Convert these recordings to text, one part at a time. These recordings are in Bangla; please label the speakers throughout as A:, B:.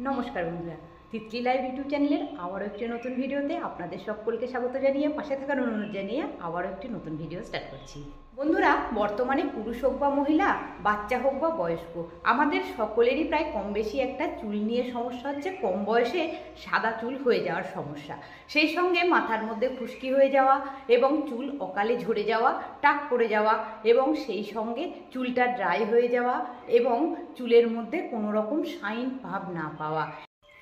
A: নমস্কার বন্ধুরা, তিতলি লাইভ ইউটিউব চ্যানেলের আবারও একটি নতুন ভিডিওতে আপনাদের সকলকে স্বাগত জানিয়ে পাশে থাকার অনুরোধ জানিয়ে আবারও একটি নতুন ভিডিও স্টার্ট করছি। বন্ধুরা, বর্তমানে পুরুষ হোক বা মহিলা, বাচ্চা হোক বা বয়স্ক, আমাদের সকলেরই প্রায় কম বেশি একটা চুল নিয়ে সমস্যা হচ্ছে। কম বয়সে সাদা চুল হয়ে যাওয়ার সমস্যা, সেই সঙ্গে মাথার মধ্যে খুশকি হয়ে যাওয়া এবং চুল অকালে ঝরে যাওয়া, টাক পড়ে যাওয়া এবং সেই সঙ্গে চুলটা ড্রাই হয়ে যাওয়া এবং চুলের মধ্যে কোনো রকম শাইন ভাব না পাওয়া।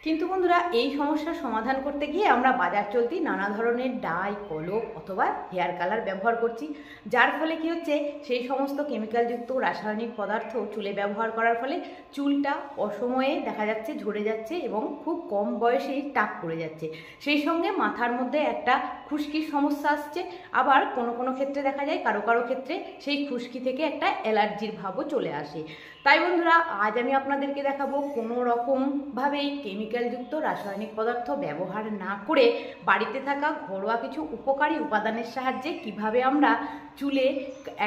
A: কিন্তু বন্ধুরা, এই সমস্যার সমাধান করতে গিয়ে আমরা বাজার চলতি নানা ধরনের ডাই, কলপ অথবা হেয়ার কালার ব্যবহার করছি, যার ফলে কি হচ্ছে, সেই সমস্ত কেমিক্যালযুক্ত রাসায়নিক পদার্থ চুলে ব্যবহার করার ফলে চুলটা অসময়ে দেখা যাচ্ছে ঝরে যাচ্ছে এবং খুব কম বয়সেই টাক পড়ে যাচ্ছে। সেই সঙ্গে মাথার মধ্যে একটা খুশকির সমস্যা আসছে। আবার কোনো কোনো ক্ষেত্রে দেখা যায় কারো কারো ক্ষেত্রে সেই খুশকি থেকে একটা অ্যালার্জির ভাবও চলে আসে। তাই বন্ধুরা, আজ আমি আপনাদেরকে দেখাবো কোনো রকমভাবেই কেমিক্যালযুক্ত রাসায়নিক পদার্থ ব্যবহার না করে বাড়িতে থাকা ঘরোয়া কিছু উপকারী উপাদানের সাহায্যে কিভাবে আমরা চুলে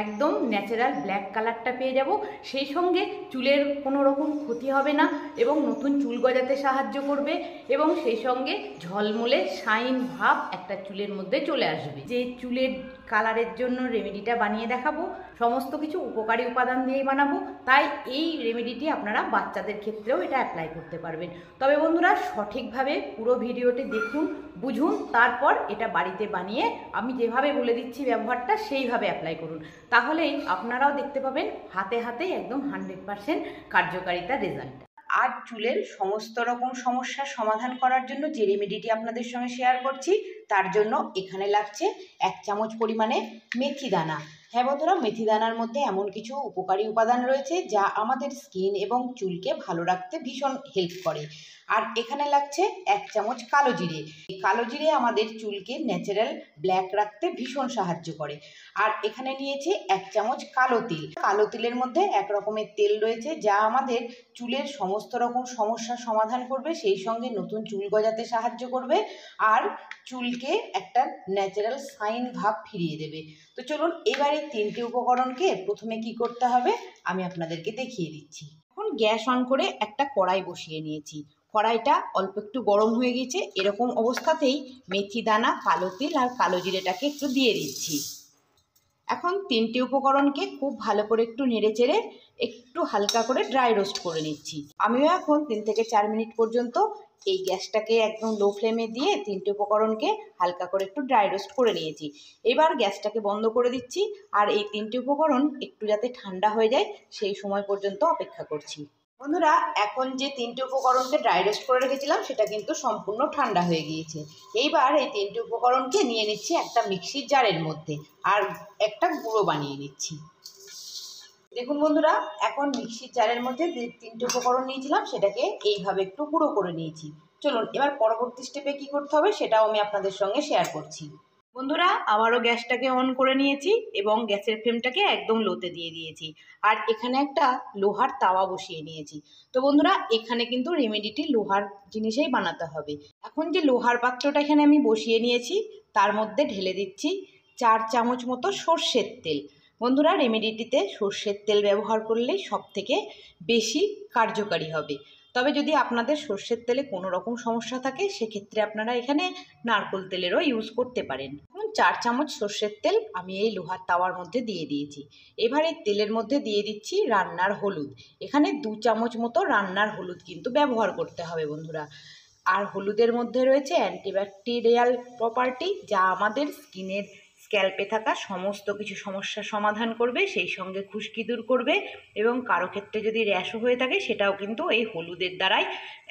A: একদম ন্যাচারাল ব্ল্যাক কালারটা পেয়ে যাব, সেই সঙ্গে চুলের কোনো রকম ক্ষতি হবে না এবং নতুন চুল গজাতে সাহায্য করবে এবং সেই সঙ্গে ঝলমলে শাইন ভাব একটা চুলের মধ্যে চলে আসবে। যে চুলের কালারের জন্য রেমেডিটা বানিয়ে দেখাবো, সমস্ত কিছু উপকারী উপাদান দিয়েই বানাবো। তাই এই রেমেডিটি আপনারা বাচ্চাদের ক্ষেত্রেও এটা অ্যাপ্লাই করতে পারবেন। তবে বন্ধুরা, সঠিকভাবে পুরো ভিডিওটি দেখুন, বুঝুন, তারপর এটা বাড়িতে বানিয়ে আমি যেভাবে বলে দিচ্ছি ব্যবহারটা সেইভাবে অ্যাপ্লাই করুন। তাহলেই আপনারাও দেখতে পাবেন হাতে হাতে একদম 100% কার্যকারিতা রেজাল্ট। আজ চুলের সমস্ত রকম সমস্যার সমাধান করার জন্য যে রেমেডিটি আপনাদের সঙ্গে শেয়ার করছি, তার জন্য এখানে লাগছে 1 চামচ পরিমাণে মেথি দানা। হ্যাঁ বন্ধুরা, মেথি দানার মধ্যে এমন কিছু উপকারী উপাদান রয়েছে যা আমাদের স্কিন এবং চুলকে ভালো রাখতে ভীষণ হেল্প করে। আর এখানে লাগছে 1 চামচ কালো জিরে। এই কালো জিরে আমাদের চুলকে ন্যাচারাল ব্ল্যাক রাখতে ভীষণ সাহায্য করে। আর এখানে নিয়েছি 1 চামচ কালো তিল। কালো তিলের মধ্যে এক রকমের তেল রয়েছে যা আমাদের চুলের সমস্ত রকম সমস্যার সমাধান করবে, সেই সঙ্গে নতুন চুল গজাতে সাহায্য করবে আর চুলকে একটা ন্যাচারাল শাইন ভাব ফিরিয়ে দেবে। তো চলুন, এবারে 3টে উপকরণকে প্রথমে কি করতে হবে আমি আপনাদেরকে দেখিয়ে দিচ্ছি। এখন গ্যাস অন করে একটা কড়াই বসিয়ে নিয়েছি। কড়াইটা অল্প একটু গরম হয়ে গেছে। এরকম অবস্থাতেই মেথি দানা, কালো তিল আর কালো জিরেটাকে একটু দিয়ে দিচ্ছি। এখন 3টে উপকরণকে খুব ভালো করে একটু নেড়েচেড়ে একটু হালকা করে ড্রাই রোস্ট করে নিচ্ছি। আমিও এখন 3 থেকে 4 মিনিট পর্যন্ত এই গ্যাসটাকে একদম লো ফ্লেমে দিয়ে 3টে উপকরণকে হালকা করে একটু ড্রাই রোস্ট করে নিয়েছি। এবার গ্যাসটাকে বন্ধ করে দিচ্ছি আর এই 3টে উপকরণ একটু যাতে ঠান্ডা হয়ে যায় সেই সময় পর্যন্ত অপেক্ষা করছি। বন্ধুরা, এখন যে 3টে উপকরণকে ড্রাই রোস্ট করে রেখেছিলাম সেটা কিন্তু সম্পূর্ণ ঠান্ডা হয়ে গিয়েছে। এইবার এই 3টে উপকরণকে নিয়ে নিচ্ছি একটা মিক্সির জারের মধ্যে আর একটা গুঁড়ো বানিয়ে নিচ্ছি। দেখুন বন্ধুরা, এখন মিক্সির জারের মধ্যে 3টে উপকরণ নিয়েছিলাম সেটাকে এইভাবে একটু গুঁড়ো করে নিয়েছি। চলুন, এবার পরবর্তী স্টেপে কি করতে হবে সেটাও আমি আপনাদের সঙ্গে শেয়ার করছি। বন্ধুরা, আবারও গ্যাসটাকে অন করে নিয়েছি এবং গ্যাসের ফ্লেমটাকে একদম লোতে দিয়ে দিয়েছি। আর এখানে একটা লোহার তাওয়া বসিয়ে নিয়েছি। তো বন্ধুরা, এখানে কিন্তু রেমেডিটি লোহার জিনিসেই বানাতে হবে। এখন যে লোহার পাত্রটা এখানে আমি বসিয়ে নিয়েছি তার মধ্যে ঢেলে দিচ্ছি 4 চামচ মতো সর্ষের তেল। বন্ধুরা, রেমেডিটিতে সর্ষের তেল ব্যবহার করলেই সবথেকে বেশি কার্যকারী হবে। তবে যদি আপনাদের সর্ষের তেলে কোনো রকম সমস্যা থাকে সেক্ষেত্রে আপনারা এখানে নারকেল তেলেরও ইউজ করতে পারেন। এখন 4 চামচ সর্ষের তেল আমি এই লোহার তাওয়ার মধ্যে দিয়ে দিয়েছি। এবার এই তেলের মধ্যে দিয়ে দিচ্ছি রান্নার হলুদ। এখানে 2 চামচ মতো রান্নার হলুদ কিন্তু ব্যবহার করতে হবে বন্ধুরা। আর হলুদের মধ্যে রয়েছে অ্যান্টিব্যাকটেরিয়াল প্রপার্টি, যা আমাদের স্ক্যাল্পে থাকা সমস্ত কিছু সমস্যার সমাধান করবে, সেই সঙ্গে খুশকি দূর করবে এবং কারো ক্ষেত্রে যদি র্যাশও হয়ে থাকে সেটাও কিন্তু এই হলুদের দ্বারাই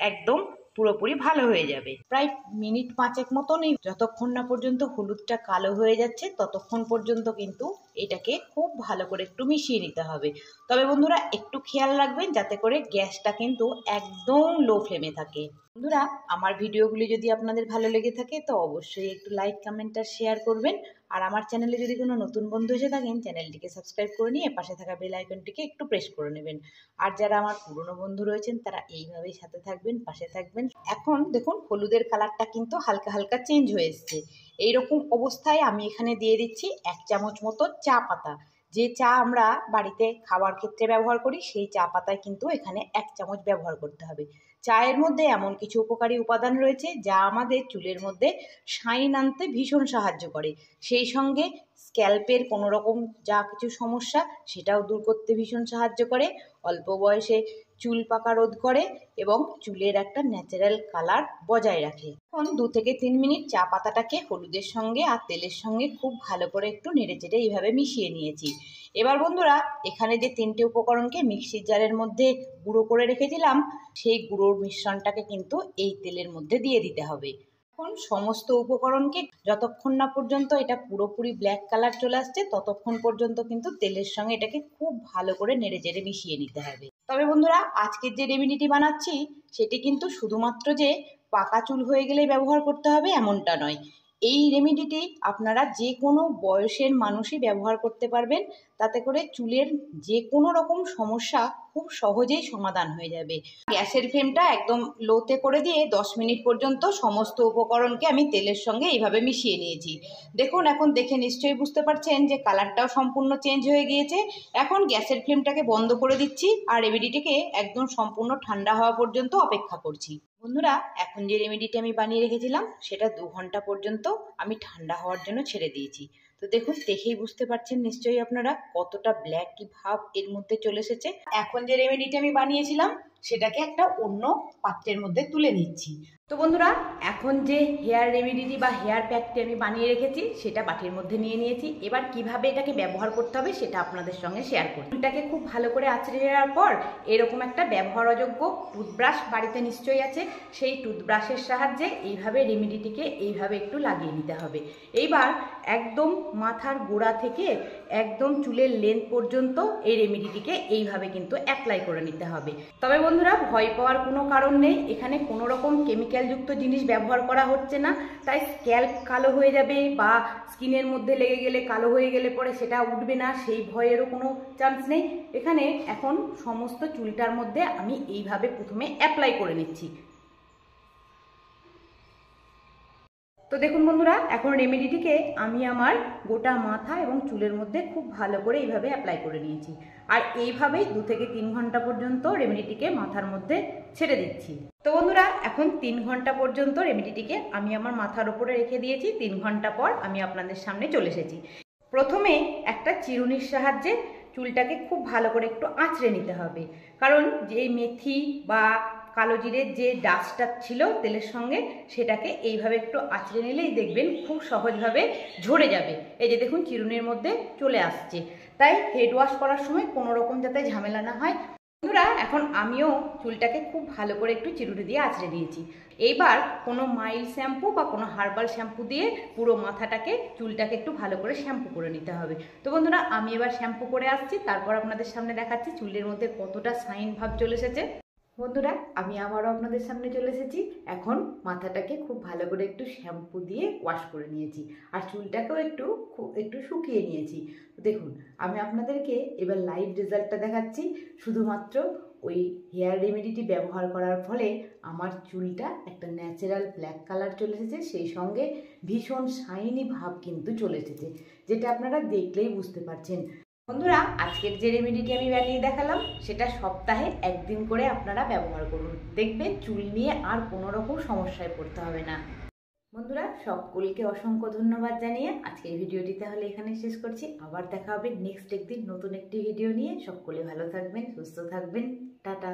A: একদম পুরোপুরি ভালো হয়ে যাবে। প্রায় মিনিট 5 মতনই, যতক্ষণ না পর্যন্ত হলুদটা কালো হয়ে যাচ্ছে ততক্ষণ পর্যন্ত কিন্তু এটাকে খুব ভালো করে একটু মিশিয়ে নিতে হবে। তবে বন্ধুরা, একটু খেয়াল রাখবেন যাতে করে গ্যাসটা কিন্তু একদম লো ফ্লেমে থাকে। বন্ধুরা, আমার ভিডিওগুলি যদি আপনাদের ভালো লেগে থাকে তো অবশ্যই একটু লাইক, কমেন্ট আর শেয়ার করবেন। আর আমার চ্যানেলে যদি কোনো নতুন বন্ধু এসে থাকেন চ্যানেলটিকে সাবস্ক্রাইব করে নিয়ে পাশে থাকা বেল আইকনটিকে একটু প্রেস করে নেবেন। আর যারা আমার পুরনো বন্ধু রয়েছেন তারা এইভাবেই সাথে থাকবেন, পাশে থাকবেন। এখন দেখুন হলুদের কালারটা কিন্তু হালকা হালকা চেঞ্জ হয়ে এসছে। এইরকম অবস্থায় আমি এখানে দিয়ে দিচ্ছি 1 চামচ মতো চা পাতা। যে চা আমরা বাড়িতে খাওয়ার ক্ষেত্রে ব্যবহার করি সেই চা পাতায় কিন্তু এখানে 1 চামচ ব্যবহার করতে হবে। চায়ের মধ্যে এমন কিছু উপকারী উপাদান রয়েছে যা আমাদের চুলের মধ্যে শাইন আনতে ভীষণ সাহায্য করে, সেই সঙ্গে স্ক্যাল্পের কোনো রকম যা কিছু সমস্যা সেটাও দূর করতে ভীষণ সাহায্য করে, অল্প বয়সে চুল পাকা রোধ করে এবং চুলের একটা ন্যাচারাল কালার বজায় রাখে। এখন 2 থেকে 3 মিনিট চা পাতাটাকে হলুদের সঙ্গে আর তেলের সঙ্গে খুব ভালো করে একটু নেড়েচেড়ে এইভাবে মিশিয়ে নিয়েছি। এবার বন্ধুরা, এখানে যে 3টে উপকরণকে মিক্সির জারের মধ্যে গুঁড়ো করে রেখেছিলাম, সেই গুঁড়োর মিশ্রণটাকে কিন্তু এই তেলের মধ্যে দিয়ে দিতে হবে। এখন সমস্ত উপকরণকে যতক্ষণ না পর্যন্ত এটা পুরোপুরি ব্ল্যাক কালার চলে আসছে ততক্ষণ পর্যন্ত কিন্তু তেলের সঙ্গে এটাকে খুব ভালো করে নেড়েচেড়ে মিশিয়ে নিতে হবে। তবে বন্ধুরা, আজকের যে রেমেডিটি বানাচ্ছি সেটি কিন্তু শুধুমাত্র যে পাকা চুল হয়ে গেলেই ব্যবহার করতে হবে এমনটা নয়। এই রেমেডিটি আপনারা যে কোনো বয়সের মানুষই ব্যবহার করতে পারবেন, তাতে করে চুলের যে কোনো রকম সমস্যা খুব সহজেই সমাধান হয়ে যাবে। গ্যাসের ফ্লেমটা একদম লোতে করে দিয়ে 10 মিনিট পর্যন্ত সমস্ত উপকরণকে আমি তেলের সঙ্গে এইভাবে মিশিয়ে নিয়েছি। দেখুন, এখন দেখে নিশ্চয়ই বুঝতে পারছেন যে কালারটাও সম্পূর্ণ চেঞ্জ হয়ে গিয়েছে। এখন গ্যাসের ফ্লেমটাকে বন্ধ করে দিচ্ছি আর রেমেডিটিকে একদম সম্পূর্ণ ঠান্ডা হওয়া পর্যন্ত অপেক্ষা করছি। বন্ধুরা, এখন যে রেমেডিটি আমি বানিয়ে রেখেছিলাম সেটা 2 ঘন্টা পর্যন্ত আমি ঠান্ডা হওয়ার জন্য ছেড়ে দিয়েছি। তো দেখুন, দেখেই বুঝতে পারছেন নিশ্চয়ই আপনারা কতটা ব্ল্যাকি ভাব এর মধ্যে চলে এসেছে। এখন যে রেমেডিটি আমি বানিয়েছিলাম সেটাকে একটা অন্য পাত্রের মধ্যে তুলে নিচ্ছি। তো বন্ধুরা, এখন যে হেয়ার রেমেডিটি বা হেয়ার প্যাকটি আমি বানিয়ে রেখেছি সেটা বাটির মধ্যে নিয়ে নিয়েছি। এবার কিভাবে এটাকে ব্যবহার করতে হবে সেটা আপনাদের সঙ্গে শেয়ার করি। চুলটাকে খুব ভালো করে আঁচড়ে নেওয়ার পর এরকম একটা ব্যবহারযোগ্য টুথব্রাশ বাড়িতে নিশ্চয়ই আছে, সেই টুথব্রাশের সাহায্যে এইভাবে রেমেডিটিকে এইভাবে একটু লাগিয়ে নিতে হবে। এইবার একদম মাথার গোড়া থেকে একদম চুলের লেন্থ পর্যন্ত এই রেমেডিটিকে এইভাবে কিন্তু অ্যাপ্লাই করে নিতে হবে। তবে বন্ধুরা, ভয় পাওয়ার কোনো কারণ নেই, এখানে কোনো রকম কেমিক্যালযুক্ত জিনিস ব্যবহার করা হচ্ছে না, তাই স্ক্যাল্প কালো হয়ে যাবে বা স্কিনের মধ্যে লেগে গেলে কালো হয়ে গেলে পরে সেটা উঠবে না, সেই ভয়েরও কোনো চান্স নেই। এখানে এখন সমস্ত চুলটার মধ্যে আমি এইভাবে প্রথমে অ্যাপ্লাই করে নিচ্ছি। তো দেখুন বন্ধুরা, এখন রেমেডিটিকে আমি আমার গোটা মাথা এবং চুলের মধ্যে খুব ভালো করে এইভাবে অ্যাপ্লাই করে নিয়েছি। আর এইভাবেই 2 থেকে 3 ঘন্টা পর্যন্ত রেমেডিটিকে মাথার মধ্যে ছেড়ে দিচ্ছি। তো বন্ধুরা, এখন 3 ঘন্টা পর্যন্ত রেমেডিটিকে আমি আমার মাথার উপরে রেখে দিয়েছি। 3 ঘন্টা পর আমি আপনাদের সামনে চলে এসেছি। প্রথমে একটা চিরুনির সাহায্যে চুলটাকে খুব ভালো করে একটু আঁচড়ে নিতে হবে, কারণ যে মেথি বা কালো জিরের যে ডাস্টটা ছিল তেলের সঙ্গে সেটাকে এইভাবে একটু আঁচড়ে নিলেই দেখবেন খুব সহজভাবে ঝরে যাবে। এই যে দেখুন, চিরুনির মধ্যে চলে আসছে। তাই হেড ওয়াশ করার সময় কোনো রকম যাতে ঝামেলা না হয়। বন্ধুরা, এখন আমিও চুলটাকে খুব ভালো করে একটু চিরুনি দিয়ে আঁচড়ে নিয়েছি। এইবার কোনো মাইল্ড শ্যাম্পু বা কোনো হার্বাল শ্যাম্পু দিয়ে পুরো মাথাটাকে চুলটাকে একটু ভালো করে শ্যাম্পু করে নিতে হবে। তো বন্ধুরা, আমি এবার শ্যাম্পু করে আসছি, তারপর আপনাদের সামনে দেখাচ্ছি চুলের মধ্যে কতটা শাইন ভাব চলে এসেছে। বন্ধুরা, আমি আবারও আপনাদের সামনে চলে এসেছি। এখন মাথাটাকে খুব ভালো করে একটু শ্যাম্পু দিয়ে ওয়াশ করে নিয়েছি আর চুলটাকেও একটু শুকিয়ে নিয়েছি। দেখুন, আমি আপনাদেরকে এবার লাইভ রেজাল্টটা দেখাচ্ছি। শুধুমাত্র ওই হেয়ার রেমেডিটি ব্যবহার করার ফলে আমার চুলটা একটা ন্যাচারাল ব্ল্যাক কালার চলে এসেছে, সেই সঙ্গে ভীষণ শাইনি ভাব কিন্তু চলে এসেছে, যেটা আপনারা দেখলেই বুঝতে পারছেন। বন্ধুরা, আজকের যে রেমেডিটি আমি বানিয়ে দেখালাম সেটা সপ্তাহে 1 দিন করে আপনারা ব্যবহার করুন, দেখবেন চুল নিয়ে আর কোনো রকম সমস্যায় পড়তে হবে না। বন্ধুরা, সকলকে অসংখ্য ধন্যবাদ জানিয়ে আজকের ভিডিওটি তাহলে এখানে শেষ করছি। আবার দেখা হবে নেক্সট একদিন নতুন একটি ভিডিও নিয়ে। সকলে ভালো থাকবেন, সুস্থ থাকবেন। টাটা।